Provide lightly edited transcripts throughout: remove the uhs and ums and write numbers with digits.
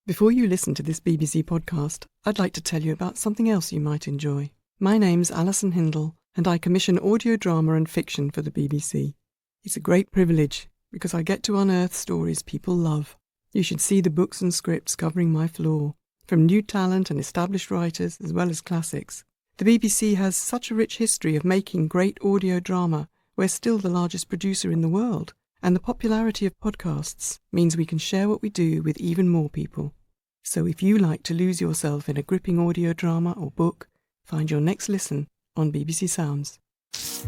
Before you listen to this BBC podcast, I'd like to tell you about something else you might enjoy. My name's Alison Hindle, and I commission audio drama and fiction for the BBC. It's a great privilege, because I get to unearth stories people love. You should see the books and scripts covering my floor, from new talent and established writers as well as classics. The BBC has such a rich history of making great audio drama. We're still the largest producer in the world, and the popularity of podcasts means we can share what we do with even more people. So if you like to lose yourself in a gripping audio drama or book, find your next listen on BBC Sounds.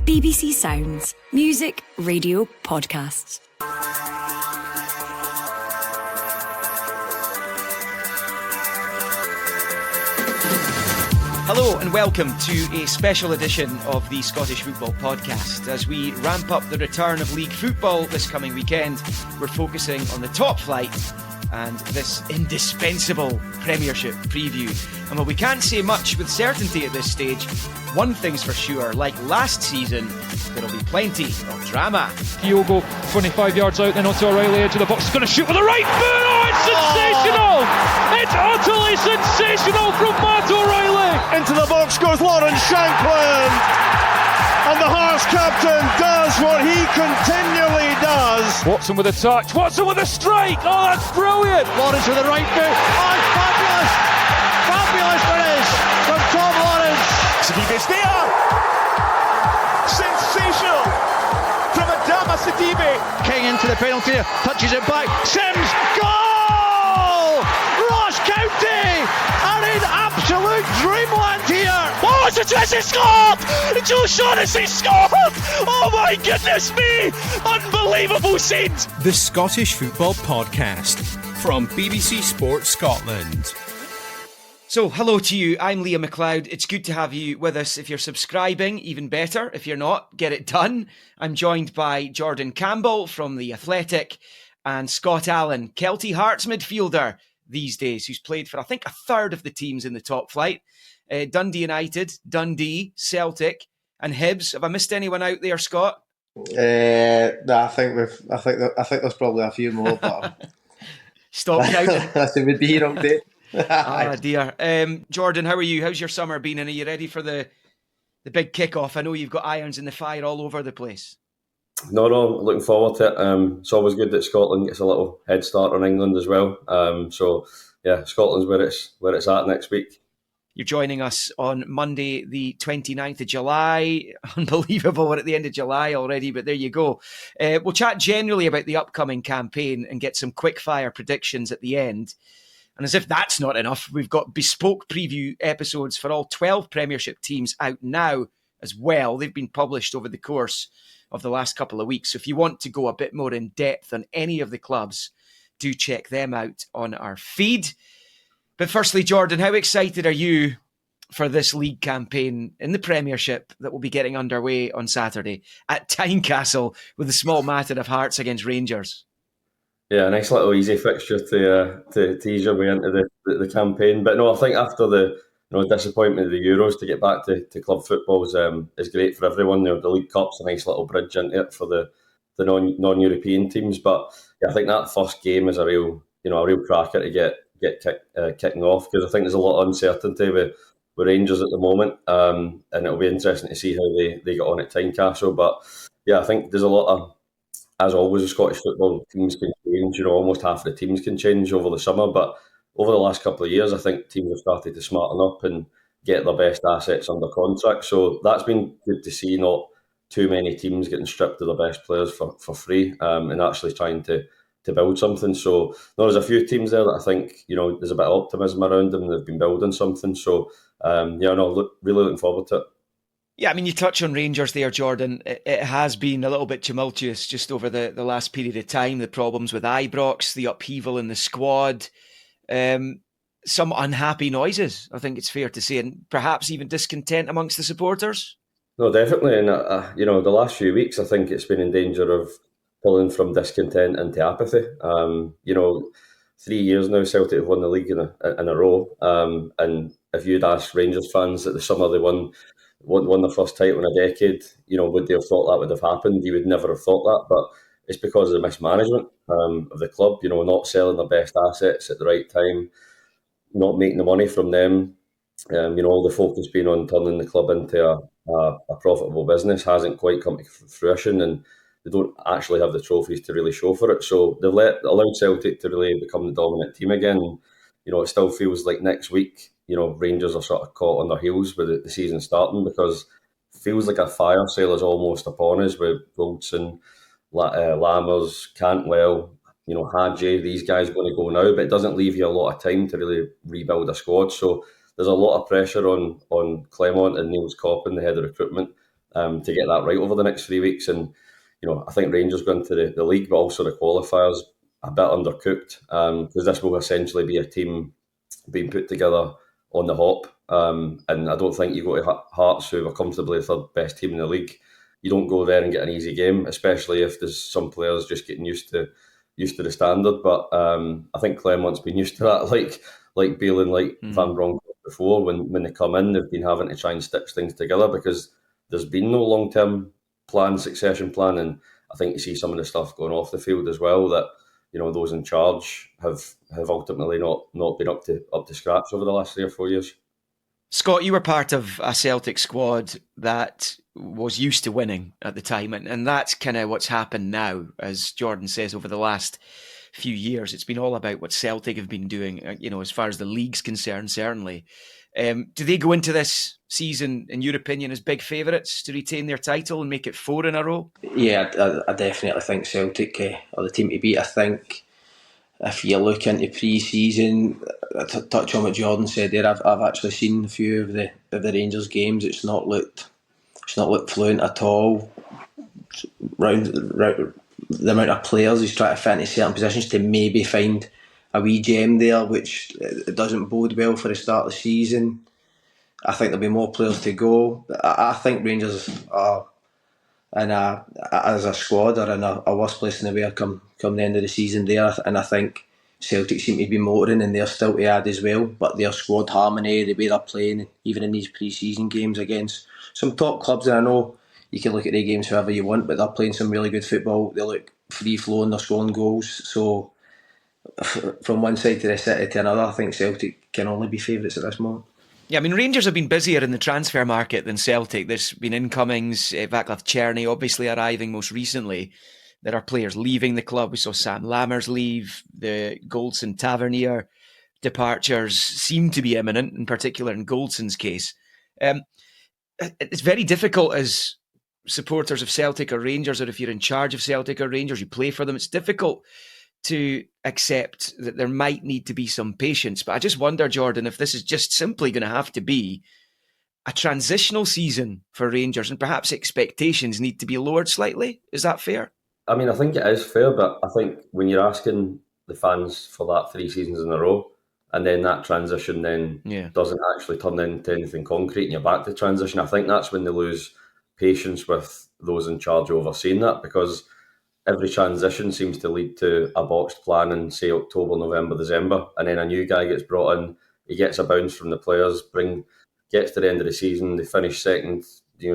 BBC Sounds. Music, radio, podcasts. Hello and welcome to a special edition of the Scottish Football Podcast. As we ramp up the return of League football this coming weekend, we're focusing on the top flight and this indispensable Premiership Preview. And while we can't say much with certainty at this stage, one thing's for sure, like last season, there'll be plenty of drama. Kyogo, 25 yards out, then onto O'Reilly, edge of the box, he's going to shoot with the right foot. Oh, it's sensational! It's utterly sensational from Matt O'Reilly. Into the box goes Lawrence Shankland. And the Hearts captain does what he continually does. Watson with a touch, Watson with a strike. Oh, that's brilliant. Lawrence with the right foot. Oh, it's fabulous. Fabulous finish from Tom Lawrence. Sidibe's there. Sensational from Adama Sidibe. King into the penalty, touches it back. Sims, goal! Ross County are in absolute dreamland here. Oh, it's a twist, he scored! Joe Shaughnessy scored! Oh my goodness me! Unbelievable scenes! The Scottish Football Podcast from BBC Sports Scotland. So, hello to you, I'm Liam McLeod. It's good to have you with us. If you're subscribing, even better. If you're not, get it done. I'm joined by Jordan Campbell from The Athletic and Scott Allan, Kelty Hearts midfielder these days, who's played for, I think, a third of the teams in the top flight. Dundee United, Dundee, Celtic and Hibs. Have I missed anyone out there, Scott? No, I think there's probably a few more, but Stop counting. It would be here all day. Ah, dear. Jordan, how are you? How's your summer been? And are you ready for the big kick-off? I know you've got irons in the fire all over the place. No, looking forward to it. It's always good that Scotland gets a little head start on England as well. So yeah, Scotland's where it's at next week. You're joining us on Monday, the 29th of July. Unbelievable, we're at the end of July already, but there you go. We'll chat generally about the upcoming campaign and get some quick-fire predictions at the end. And as if that's not enough, we've got bespoke preview episodes for all 12 Premiership teams out now as well. They've been published over the course of the last couple of weeks. So if you want to go a bit more in depth on any of the clubs, do check them out on our feed. But firstly, Jordan, how excited are you for this league campaign in the Premiership that will be getting underway on Saturday at Tynecastle with the small matter of Hearts against Rangers? Yeah, a nice little easy fixture to ease your way into the campaign. But no, I think after the disappointment of the Euros, to get back to club football is great for everyone. The League Cup's a nice little bridge into it for the non-European teams. But yeah, I think that first game is a real cracker to get kicking off, because I think there's a lot of uncertainty with Rangers at the moment, and it'll be interesting to see how they get on at Tynecastle. But yeah, I think there's a lot of, as always, the Scottish football teams can change. Almost half the teams can change over the summer, but over the last couple of years, I think teams have started to smarten up and get their best assets under contract. So that's been good to see. Not too many teams getting stripped of their best players for free, and actually trying to build something. So there's a few teams there that I think there's a bit of optimism around them. They've been building something. So really looking forward to it. Yeah, I mean, you touch on Rangers there, Jordan. It has been a little bit tumultuous just over the last period of time. The problems with Ibrox, the upheaval in the squad, some unhappy noises, I think it's fair to say, and perhaps even discontent amongst the supporters. No, definitely. And, the last few weeks, I think it's been in danger of pulling from discontent into apathy. 3 years now, Celtic have won the league in a row. And if you'd asked Rangers fans that the summer they won their first title in a decade, would they have thought that would have happened? You would never have thought that. But it's because of the mismanagement of the club, not selling their best assets at the right time, not making the money from them. All the focus being on turning the club into a profitable business hasn't quite come to fruition, and they don't actually have the trophies to really show for it. So they've allowed Celtic to really become the dominant team again. It still feels like next week, Rangers are sort of caught on their heels with the season starting, because it feels like a fire sale is almost upon us with Goldson, Lammers, Cantwell, Hadji, these guys going to go now, but it doesn't leave you a lot of time to really rebuild a squad. So there's a lot of pressure on Clement and Niels Coppin, the head of recruitment, to get that right over the next 3 weeks. And I think Rangers going to the league, but also the qualifiers, a bit undercooked, because this will essentially be a team being put together on the hop. And I don't think you go to Hearts, who are comfortably the third best team in the league. You don't go there and get an easy game, especially if there's some players just getting used to the standard. But I think Clement's been used to that, like Bale and like Van Bronckhorst before. When they come in, they've been having to try and stitch things together because there's been no long-term succession plan, and I think you see some of the stuff going off the field as well that those in charge have ultimately not been up to scratch over the last 3 or 4 years. Scott, you were part of a Celtic squad that was used to winning at the time, and that's kind of what's happened now, as Jordan says, over the last few years. It's been all about what Celtic have been doing, as far as the league's concerned, certainly. Do they go into this season, in your opinion, as big favourites to retain their title and make it 4 in a row? Yeah, I definitely think Celtic are the team to beat. I think if you look into pre-season, to touch on what Jordan said there, I've actually seen a few of the Rangers games. It's not looked fluent at all. Round the amount of players he's trying to fit into certain positions to maybe find a wee gem there, which it doesn't bode well for the start of the season. I think there'll be more players to go. I think Rangers are as a squad are in a worse place than they were come the end of the season there, and I think Celtic seem to be motoring and they're still to add as well, but their squad harmony, the way they're playing, even in these pre-season games against some top clubs, and I know you can look at their games however you want, but they're playing some really good football. They look free-flowing, they're scoring goals, so from one side to the city to another, I think Celtic can only be favourites at this moment. Yeah, I mean, Rangers have been busier in the transfer market than Celtic. There's been incomings, Václav Černý obviously arriving most recently. There are players leaving the club. We saw Sam Lammers leave. The Goldson Tavernier departures seem to be imminent, in particular in Goldson's case. It's very difficult as supporters of Celtic or Rangers, or if you're in charge of Celtic or Rangers, you play for them. It's difficult to accept that there might need to be some patience. But I just wonder, Jordan, if this is just simply going to have to be a transitional season for Rangers and perhaps expectations need to be lowered slightly. Is that fair? I mean, I think it is fair, but I think when you're asking the fans for that 3 seasons in a row, and then that transition then doesn't actually turn into anything concrete and you're back to transition, I think that's when they lose patience with those in charge overseeing that, because every transition seems to lead to a boxed plan in, say, October, November, December, and then a new guy gets brought in, he gets a bounce from the players, gets to the end of the season, they finish second,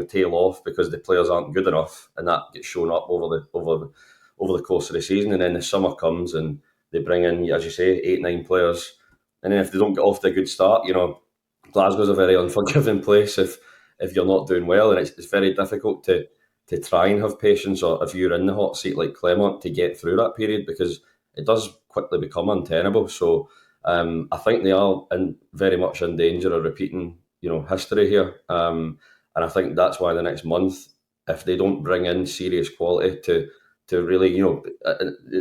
tail off because the players aren't good enough, and that gets shown up over the course of the season. And then the summer comes and they bring in, as you say, 8-9 players, and then if they don't get off to a good start, Glasgow's a very unforgiving place if you're not doing well, and it's very difficult to try and have patience, or if you're in the hot seat like Clement, to get through that period, because it does quickly become untenable. So I think they are very much in danger of repeating history here, and I think that's why the next month, if they don't bring in serious quality to really,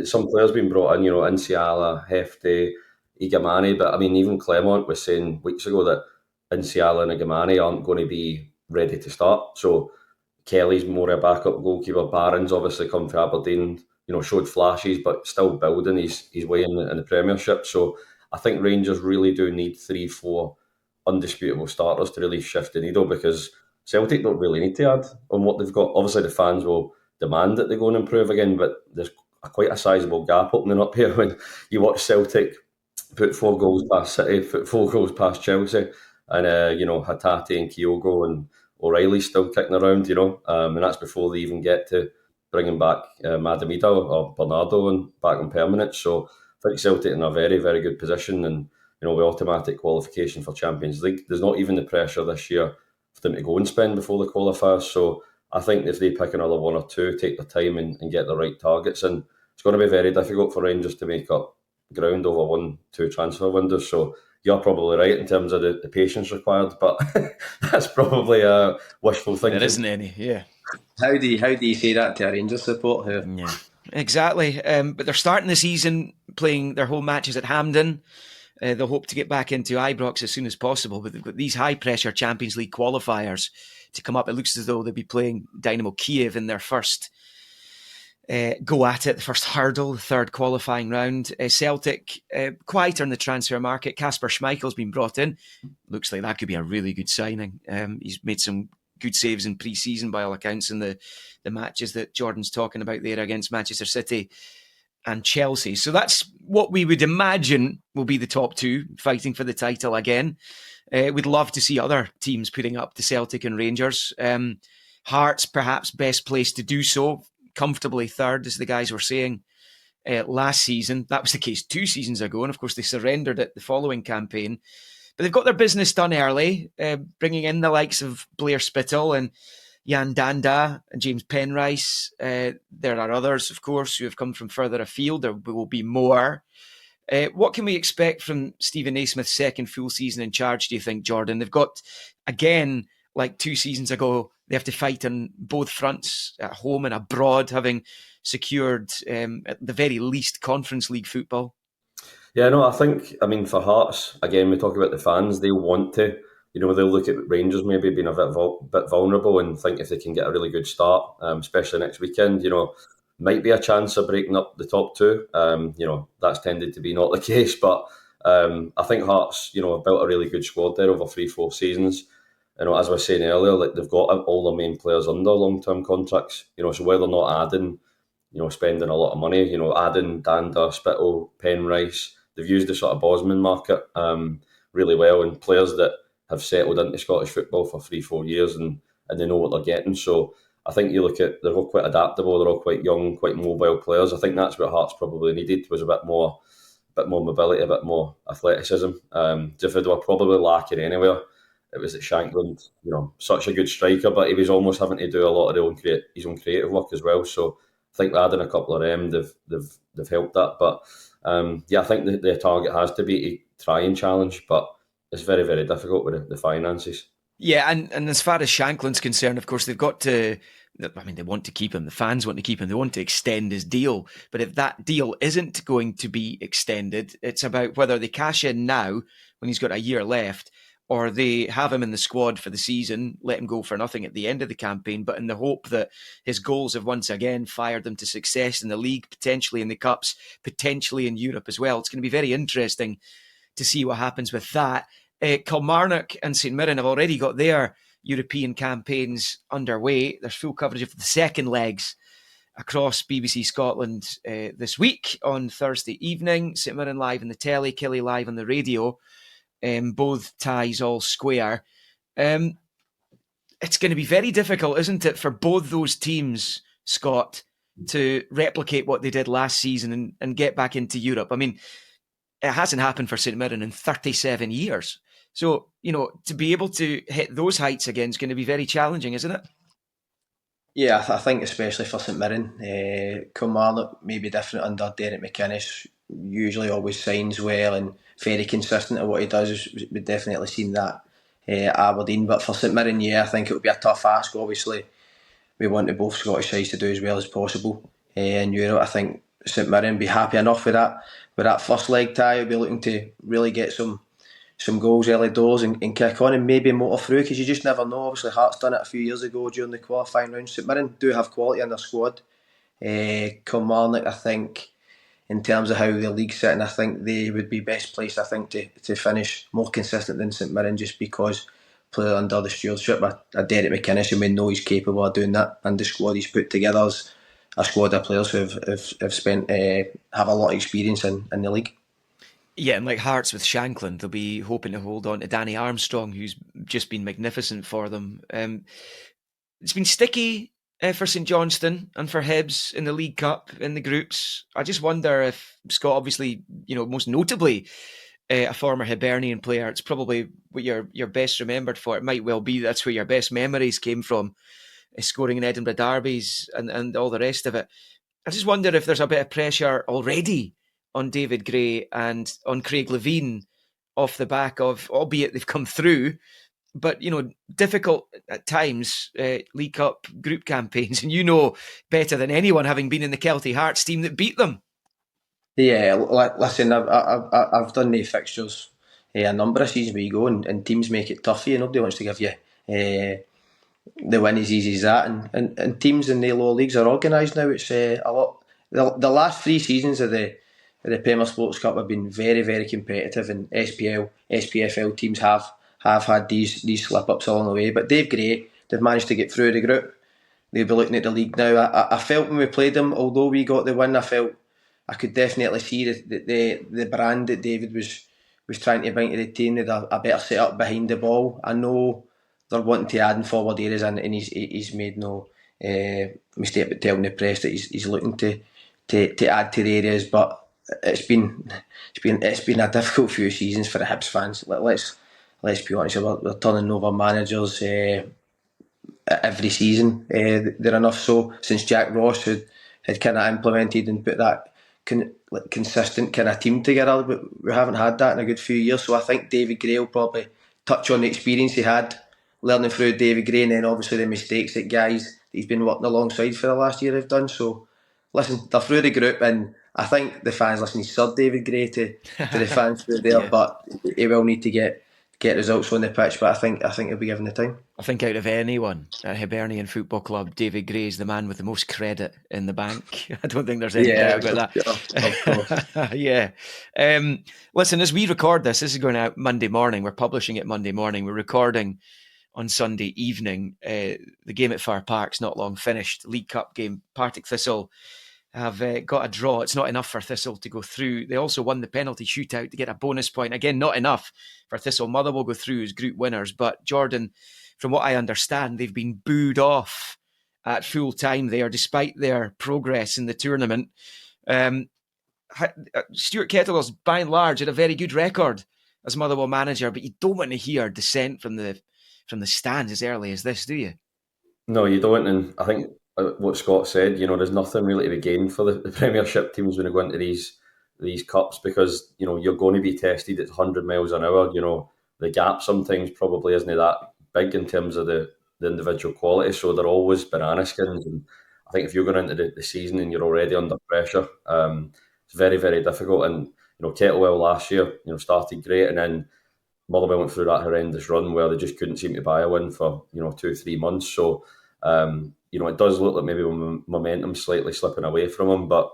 some players being brought in, Nsiala, Hefty, Igamani, but I mean, even Clement was saying weeks ago that Nsiala and Igamani aren't going to be ready to start. So Kelly's more a backup goalkeeper. Barron's obviously come from Aberdeen, showed flashes, but still building his way in the Premiership. So I think Rangers really do need 3-4 undisputable starters to really shift the needle, because Celtic don't really need to add on what they've got. Obviously, the fans will demand that they go and improve again, but there's quite a sizable gap opening up here when you watch Celtic put 4 goals past City, put 4 goals past Chelsea, and Hatate and Kyogo and O'Reilly's still kicking around, and that's before they even get to bringing back Madamida or Bernardo and back on permanent. So I think Celtic are in a very, very good position, and with automatic qualification for Champions League, there's not even the pressure this year for them to go and spend before the qualifiers. So I think if they pick another one or two, take their time and get the right targets in, it's going to be very difficult for Rangers to make up ground over 1-2 transfer windows. So you're probably right in terms of the patience required, but that's probably a wishful thinking. There isn't any, yeah. How do you say that to a Rangers supporter? Yeah, exactly. But they're starting the season playing their home matches at Hampden. They'll hope to get back into Ibrox as soon as possible, but they've got these high-pressure Champions League qualifiers to come up. It looks as though they'll be playing Dynamo Kiev in their first go at it, the first hurdle, the third qualifying round. Celtic, quieter in the transfer market. Kasper Schmeichel's been brought in. Looks like that could be a really good signing. He's made some good saves in pre-season by all accounts in the matches that Jordan's talking about there against Manchester City and Chelsea. So that's what we would imagine will be the top two fighting for the title again. We'd love to see other teams putting up to Celtic and Rangers. Hearts perhaps best placed to do so, comfortably third, as the guys were saying last season. That was the case 2 seasons ago, and of course they surrendered it the following campaign. But they've got their business done early, bringing in the likes of Blair Spittle and Jan Danda and James Penrice. There are others, of course, who have come from further afield. There will be more. What can we expect from Stephen Naismith's second full season in charge, do you think, Jordan? They've got, again, like 2 seasons ago, they have to fight on both fronts, at home and abroad, having secured, at the very least, Conference League football. Yeah, no, I mean, for Hearts, again, we talk about the fans, they want to, they'll look at Rangers maybe being a bit vulnerable and think if they can get a really good start, especially next weekend, might be a chance of breaking up the top two. That's tended to be not the case, but I think Hearts, have built a really good squad there over 3-4 seasons. As I was saying earlier, like they've got all their main players under long-term contracts, so where they're not adding, spending a lot of money, adding Danda, Spittle, Penrice, they've used the sort of Bosman market really well, and players that have settled into Scottish football for 3-4 years and they know what they're getting. So I think you look at, they're all quite adaptable, they're all quite young, quite mobile players. I think that's what Hearts probably needed, was a bit more mobility, a bit more athleticism. If they were probably lacking anywhere, it was at Shankland, such a good striker, but he was almost having to do a lot of his own creative work as well. So I think adding a couple of them, they've helped that. But I think the target has to be to try and challenge, but it's very, very difficult with the finances. Yeah, and as far as Shankland's concerned, of course, they've got to, they want to keep him. The fans want to keep him. They want to extend his deal. But if that deal isn't going to be extended, it's about whether they cash in now when he's got a year left, or they have him in the squad for the season, let him go for nothing at the end of the campaign, but in the hope that his goals have once again fired them to success in the league, potentially in the Cups, potentially in Europe as well. It's going to be very interesting to see what happens with that. Kilmarnock and St Mirren have already got their European campaigns underway. There's full coverage of the second legs across BBC Scotland this week on Thursday evening. St Mirren live on the telly, Killie live on the radio. Both ties all square. It's going to be very difficult, isn't it, for both those teams, Scott, to replicate what they did last season and get back into Europe. I mean, it hasn't happened for St Mirren in 37 years. So, to be able to hit those heights again is going to be very challenging, isn't it? Yeah, I think especially for St Mirren, Kilmarnock may be different under Derek McInnes. Usually always signs well and very consistent at what he does. We've definitely seen that at Aberdeen. But for St Mirren, I think it would be a tough ask. Obviously, we want both Scottish sides to do as well as possible in Europe. I think St Mirren be happy enough with that first leg tie. We'll be looking to really get some goals early doors and kick on and maybe motor through, because you just never know. Obviously, Hearts done it a few years ago during the qualifying round. St Mirren do have quality in their squad. Kilmarnock, I think, in terms of how the league's sitting, I think they would be best placed, I think, to finish more consistent than St Mirren, just because playing under the stewardship of Derek McInnes, and we know he's capable of doing that, and the squad he's put together is a squad of players who have a lot of experience in the league. Yeah, and like Hearts with Shankland, they'll be hoping to hold on to Danny Armstrong, who's just been magnificent for them. It's been sticky for St Johnstone and for Hibs in the League Cup, in the groups. I just wonder if Scott, obviously, most notably, a former Hibernian player, it's probably what you're best remembered for. It might well be that's where your best memories came from, scoring in Edinburgh derbies and all the rest of it. I just wonder if there's a bit of pressure already on David Gray and on Craig Levein off the back of, albeit they've come through, but, difficult at times, League Cup group campaigns. And better than anyone, having been in the Kelty Hearts team that beat them. Yeah, listen, I've done the fixtures a number of seasons where you go and teams make it tough for you. Nobody wants to give you the win as easy as that. And teams in the lower leagues are organised now. It's a lot. The last 3 seasons of the Premier Sports Cup have been very, very competitive, and SPL, SPFL teams have had these slip-ups along the way. But Dave Gray, they've managed to get through the group. They'll be looking at the league now. I felt when we played them, although we got the win, I could definitely see the brand that David was trying to bring to the team. They had a better setup behind the ball. I know they're wanting to add in forward areas, and he's made no mistake about telling the press that he's looking to add to the areas. But it's been a difficult few seasons for the Hibs fans. Let's be honest, we're turning over managers every season. They're enough so since Jack Ross had kind of implemented and put that consistent kind of team together, but we haven't had that in a good few years. So I think David Gray will probably touch on the experience he had learning through David Gray, and then obviously the mistakes that guys that he's been working alongside for the last year have done. So listen, they're through the group, and I think the fans, listen, he's served David Gray to the fans through there, yeah. But he will need to get results on the pitch, but I think he'll be given the time. I think out of anyone at Hibernian Football Club, David Gray is the man with the most credit in the bank. I don't think there's any doubt about that. Yeah. Listen, as we record this is going out Monday morning. We're publishing it Monday morning. We're recording on Sunday evening. The game at Fir Park's not long finished. League Cup game, Partick Thistle have got a draw. It's not enough for Thistle to go through. They also won the penalty shootout to get a bonus point. Again, not enough for Thistle. Motherwell go through as group winners. But Jordan, from what I understand, they've been booed off at full time there, despite their progress in the tournament. Stuart Kettlewell's by and large had a very good record as Motherwell manager, but you don't want to hear dissent from the stands as early as this, do you? No, you don't. And I think what Scott said, there's nothing really to be gained for the Premiership teams when they go into these cups, because you're going to be tested at 100 miles an hour. The gap sometimes probably isn't that big in terms of the individual quality, so they're always banana skins. And I think if you're going into the season and you're already under pressure, it's very, very difficult. And Kettlewell last year started great, and then Motherwell went through that horrendous run where they just couldn't seem to buy a win for 2-3 months. So it does look like maybe momentum's slightly slipping away from him. But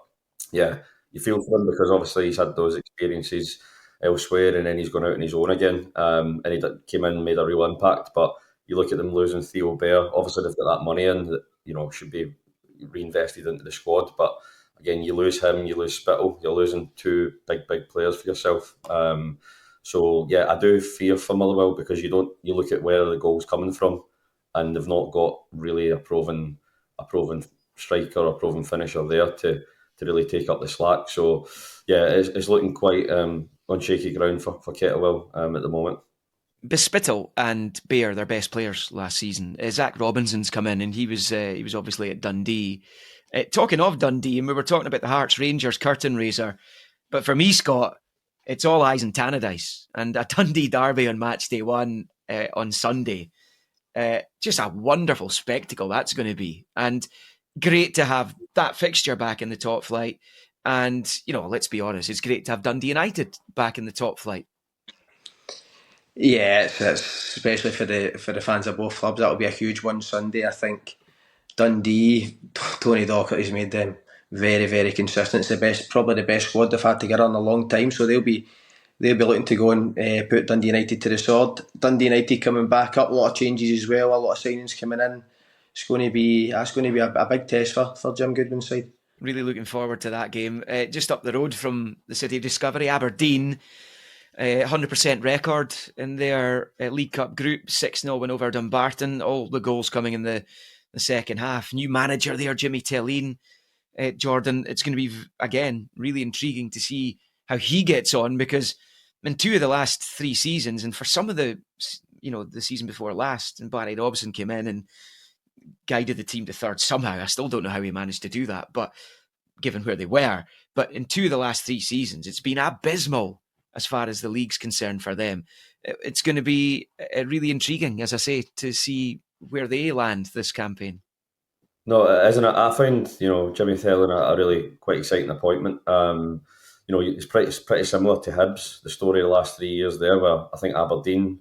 yeah, you feel for him because obviously he's had those experiences elsewhere, and then he's gone out on his own again. And he came in and made a real impact. But you look at them losing Theo Bair. Obviously they've got that money in that should be reinvested into the squad. But again, you lose him, you lose Spittle, you're losing 2 big players for yourself. So yeah, I do fear for Motherwell because you look at where the goal's coming from, and they've not got really a proven striker or proven finisher there to really take up the slack. So yeah, it's looking quite on shaky ground for Kettlewell at the moment. Spittle and Bair, their best players last season. Zach Robinson's come in, and he was obviously at Dundee. Talking of Dundee, and we were talking about the Hearts Rangers curtain raiser, but for me, Scott, it's all eyes on Tannadice, and a Dundee derby on match day 1 on Sunday. Just a wonderful spectacle that's going to be, and great to have that fixture back in the top flight. And let's be honest, it's great to have Dundee United back in the top flight. Yeah, it's especially for the fans of both clubs. That'll be a huge one Sunday. I think Dundee, Tony Docherty has made them very, very consistent. It's probably the best squad they've had together in a long time. So they'll be looking to go and put Dundee United to the sword. Dundee United coming back up, a lot of changes as well, a lot of signings coming in. It's going to be a big test for Jim Goodwin's side. Really looking forward to that game. Just up the road from the city of Discovery, Aberdeen, 100% record in their League Cup group, 6-0 win over Dumbarton. All the goals coming in the the second half. New manager there, Jimmy Telleen, Jordan. It's going to be, again, really intriguing to see how he gets on, because in 2 of the last 3 seasons, and for some of the season before last, and Barry Robson came in and guided the team to third somehow. I still don't know how he managed to do that, but given where they were. But in 2 of the last 3 seasons, it's been abysmal as far as the league's concerned for them. It's going to be really intriguing, as I say, to see where they land this campaign. No, isn't it? I find, Jimmy Telling a really quite exciting appointment. It's pretty similar to Hibs, the story of the last 3 years there, where I think Aberdeen,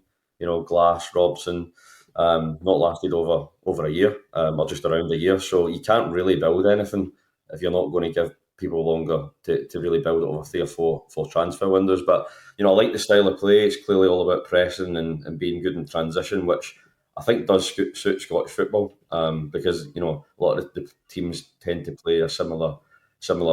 Glass, Robson, not lasted over a year, or just around a year. So you can't really build anything if you're not going to give people longer to really build it over 3 or 4 transfer windows. But, I like the style of play. It's clearly all about pressing and being good in transition, which I think does suit Scottish football, because, a lot of the teams tend to play a similar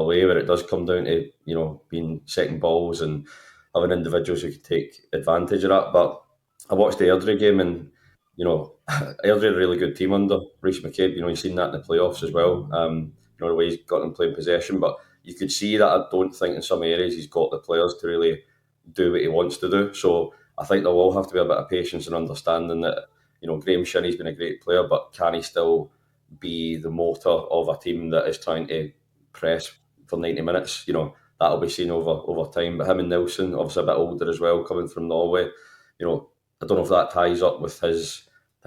way, where it does come down to, being second balls and having individuals who can take advantage of that. But I watched the Airdrie game, and, Airdrie are a really good team under Rhys McCabe. You've seen that in the playoffs as well. The way he's got them playing possession, but you could see that I don't think in some areas he's got the players to really do what he wants to do. So I think there will have to be a bit of patience and understanding that, Graham Shinney's been a great player, but can he still be the motor of a team that is trying to press for 90 minutes? That'll be seen over time. But him and Nilsson, obviously a bit older as well, coming from Norway, I don't know if that ties up with his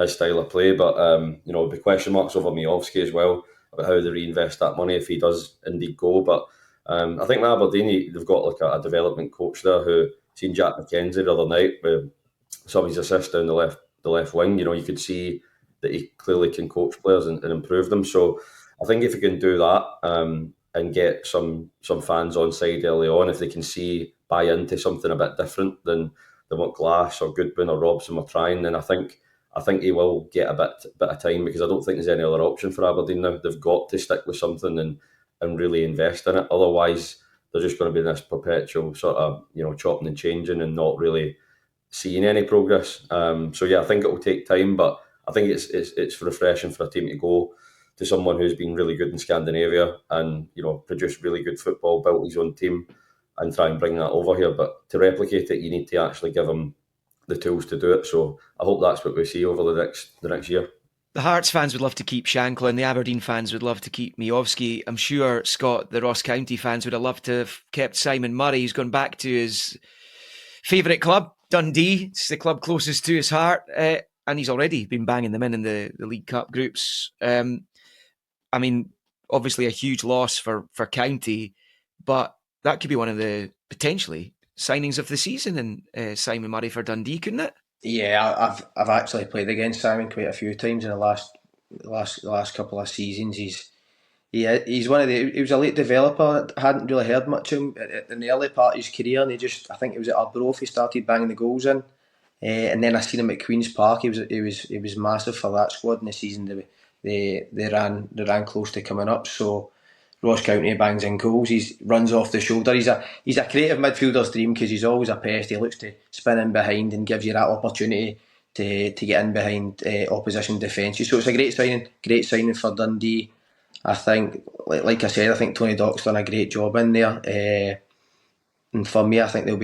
style of play, but there'll be question marks over Miovski as well, about how they reinvest that money if he does indeed go. But I think with Aberdeen, they've got like a development coach there who seen Jack McKenzie the other night with some of his assists down the left wing. You could see that he clearly can coach players and improve them. So I think if he can do that and get some fans on side early on, if they can buy into something a bit different than what Glass or Goodwin or Robson were trying, then I think he will get a bit of time, because I don't think there's any other option for Aberdeen now. They've got to stick with something and really invest in it. Otherwise, they're just going to be in this perpetual sort of chopping and changing and not really seeing any progress. So yeah, I think it will take time, but I think it's refreshing for a team to go to someone who's been really good in Scandinavia and produced really good football, built his own team, and try and bring that over here. But to replicate it, you need to actually give him the tools to do it. So I hope that's what we see over the next year. The Hearts fans would love to keep Shankland. The Aberdeen fans would love to keep Miovski. I'm sure, Scott, the Ross County fans would have loved to have kept Simon Murray. He's gone back to his favourite club, Dundee. It's the club closest to his heart. And he's already been banging them in the League Cup groups. Obviously a huge loss for County, but that could be one of the potentially signings of the season, and Simon Murray for Dundee, couldn't it? Yeah, I've actually played against Simon quite a few times in the last couple of seasons. He's one of he was a late developer. I hadn't really heard much of him in the early part of his career, and I think it was at Arbroath he started banging the goals in, and then I seen him at Queen's Park. He was massive for that squad in the season. They ran close to coming up. So Ross County bangs in goals. He runs off the shoulder. He's a creative midfielder's dream, because he's always a pest. He looks to spin in behind and gives you that opportunity to get in behind opposition defences. So it's a great signing for Dundee. I think, like I said, I think Tony Dock's done a great job in there. And for me, I think they'll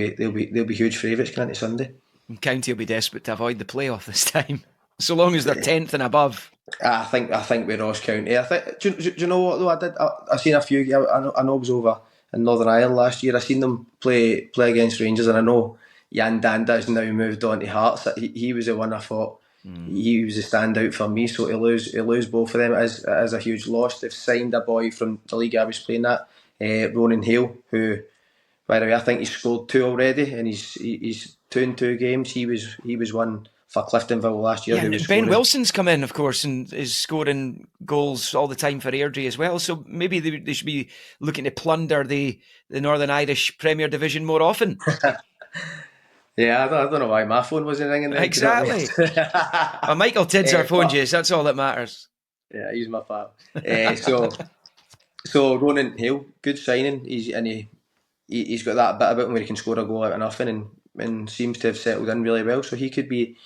be huge favourites going into Sunday. And County will be desperate to avoid the playoff this time, so long as they're 10th and above. I think with Ross County, do you know what though? I seen a few. I know I was over in Northern Ireland last year. I seen them play against Rangers, and I know Jan Danda's now moved on to Hearts. He was the one I thought he was a standout for me. So to lose both of them is a huge loss. They've signed a boy from the league I was playing at, Ronan Hale, who, by the way, I think he's scored 2 already, and he's 2 in 2 games. He was one for Cliftonville last year. Yeah, Ben Wilson's come in, of course, and is scoring goals all the time for Airdrie as well. So maybe they should be looking to plunder the Northern Irish Premier Division more often. Yeah, I don't know why my phone wasn't ringing. Exactly. Well, Michael Tidser phoned you, so that's all that matters. Yeah, he's my pal. So Ronan Hale, good signing. He's got that bit about him where he can score a goal out of nothing, and seems to have settled in really well. So he'll be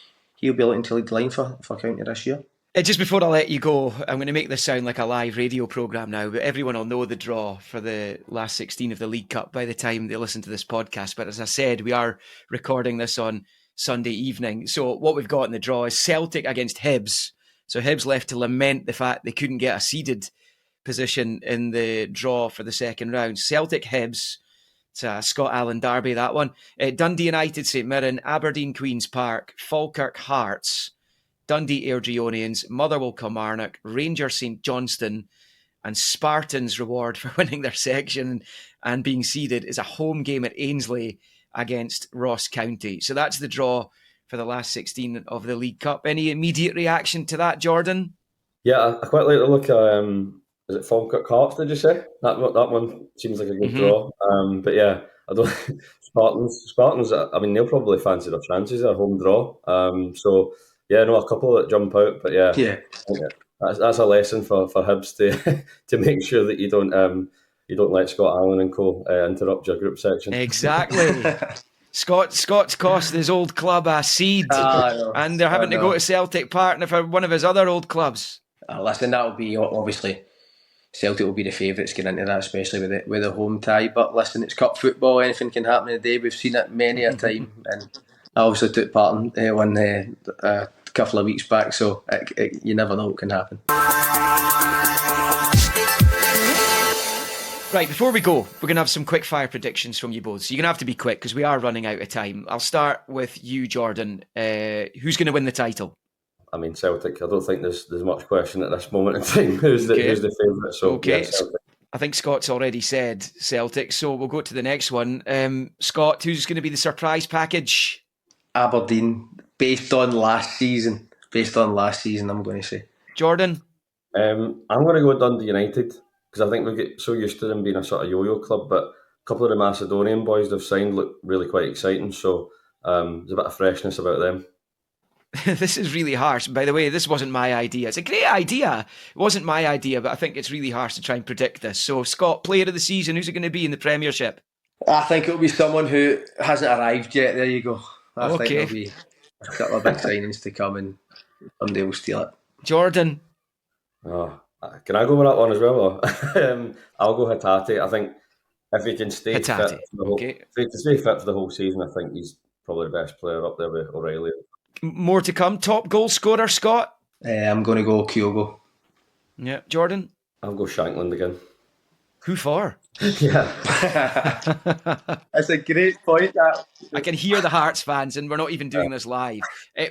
looking to lead the line for County this year. Just before I let you go, I'm going to make this sound like a live radio programme now, but everyone will know the draw for the last 16 of the League Cup by the time they listen to this podcast. But as I said, we are recording this on Sunday evening. So what we've got in the draw is Celtic against Hibs. So Hibs left to lament the fact they couldn't get a seeded position in the draw for the second round. Celtic Hibs, it's a Scott Allan derby, that one. Dundee United St Mirren, Aberdeen Queen's Park, Falkirk Hearts, Dundee Airdrieonians, Motherwell Kilmarnock, Rangers St Johnstone, and Spartans' reward for winning their section and being seeded is a home game at Ainsley against Ross County. So that's the draw for the last 16 of the League Cup. Any immediate reaction to that, Jordan? Yeah, I quite like the look at, is it Falkirk Hearts, did you say? That one seems like a good draw. But yeah, I don't. Spartans, I mean, they'll probably fancy their chances, their home draw. So yeah, no, a couple that jump out, but yeah. That's a lesson for Hibs to make sure that you don't let Scott Allan and co interrupt your group section. Exactly. Scott's cost his old club a seed, and they're having to go to Celtic Park for one of his other old clubs. Listen, that'll be obviously Celtic will be the favourites getting into that, especially with the home tie. But listen, it's cup football; anything can happen in a day. We've seen it many a time, and I obviously took part in one a couple of weeks back. So you never know what can happen. Right, before we go, we're going to have some quick fire predictions from you both. So you're going to have to be quick because we are running out of time. I'll start with you, Jordan. Who's going to win the title? I mean, Celtic. I don't think there's much question at this moment in time who's the favourite. So, okay, yeah, I think Scott's already said Celtic, so we'll go to the next one. Scott, who's going to be the surprise package? Aberdeen, based on last season, I'm going to say. Jordan? I'm going to go Dundee United because I think we get so used to them being a sort of yo-yo club, but a couple of the Macedonian boys they've signed look really quite exciting, so there's a bit of freshness about them. This is really harsh. By the way, this wasn't my idea. It's a great idea. It wasn't my idea, but I think it's really harsh to try and predict this. So, Scott, player of the season, who's it going to be in the Premiership? I think it'll be someone who hasn't arrived yet. There you go. I think there'll be a couple of big signings to come and somebody will steal it. Jordan? Oh, can I go with that one as well? I'll go Hatate. I think if he can stay fit for the whole season, I think he's probably the best player up there with O'Reilly. More to come. Top goal scorer, Scott? I'm going to go Kyogo. Yeah. Jordan? I'll go Shankland again. Who for? Yeah. That's a great point. I can hear the Hearts fans, and we're not even doing this live.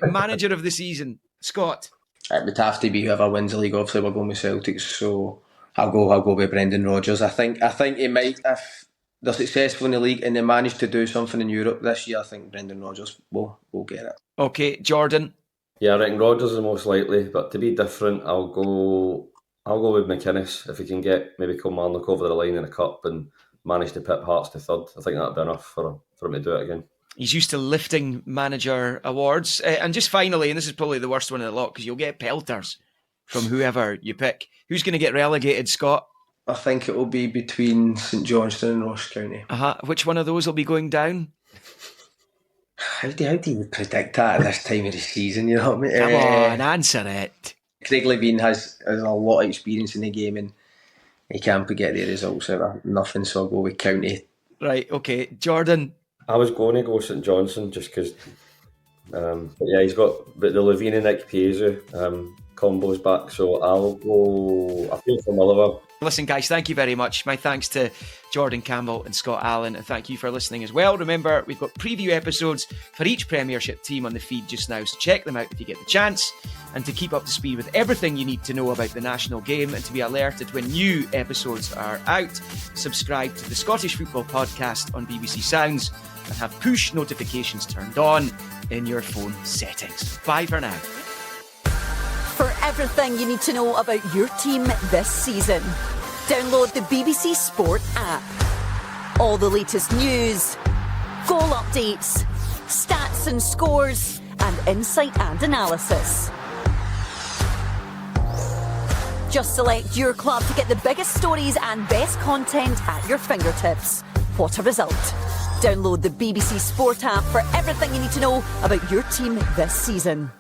Manager of the season, Scott? It would have to be whoever wins the league. Obviously, we're going with Celtics, so I'll go with Brendan Rodgers. I think he might, if they're successful in the league and they manage to do something in Europe this year, I think Brendan Rodgers will get it. Okay, Jordan? Yeah, I reckon Rodgers is most likely, but to be different, I'll go with McInnes. If he can get maybe Kilmarnock over the line in a cup and manage to pip Hearts to third, I think that'd be enough for him to do it again. He's used to lifting manager awards. And just finally, and this is probably the worst one of the lot, because you'll get pelters from whoever you pick. Who's going to get relegated, Scott? I think it will be between St Johnstone and Ross County. Which one of those will be going down? How do you predict that at this time of the season? You know what I mean? Come on, answer it. Craig Levein has a lot of experience in the game and he can't get the results out of nothing, so I'll go with County. Right, okay. Jordan? I was going to go St Johnstone just because, but yeah, he's got the Levein and Nick Piezu combos back, so I feel for Motherwell. Listen, guys, thank you very much. My thanks to Jordan Campbell and Scott Allan, and thank you for listening as well. Remember, we've got preview episodes for each Premiership team on the feed just now, so check them out if you get the chance. And to keep up to speed with everything you need to know about the national game and to be alerted when new episodes are out, subscribe to the Scottish Football Podcast on BBC Sounds and have push notifications turned on in your phone settings. Bye for now. For everything you need to know about your team this season, download the BBC Sport app. All the latest news, goal updates, stats and scores, and insight and analysis. Just select your club to get the biggest stories and best content at your fingertips. What a result. Download the BBC Sport app for everything you need to know about your team this season.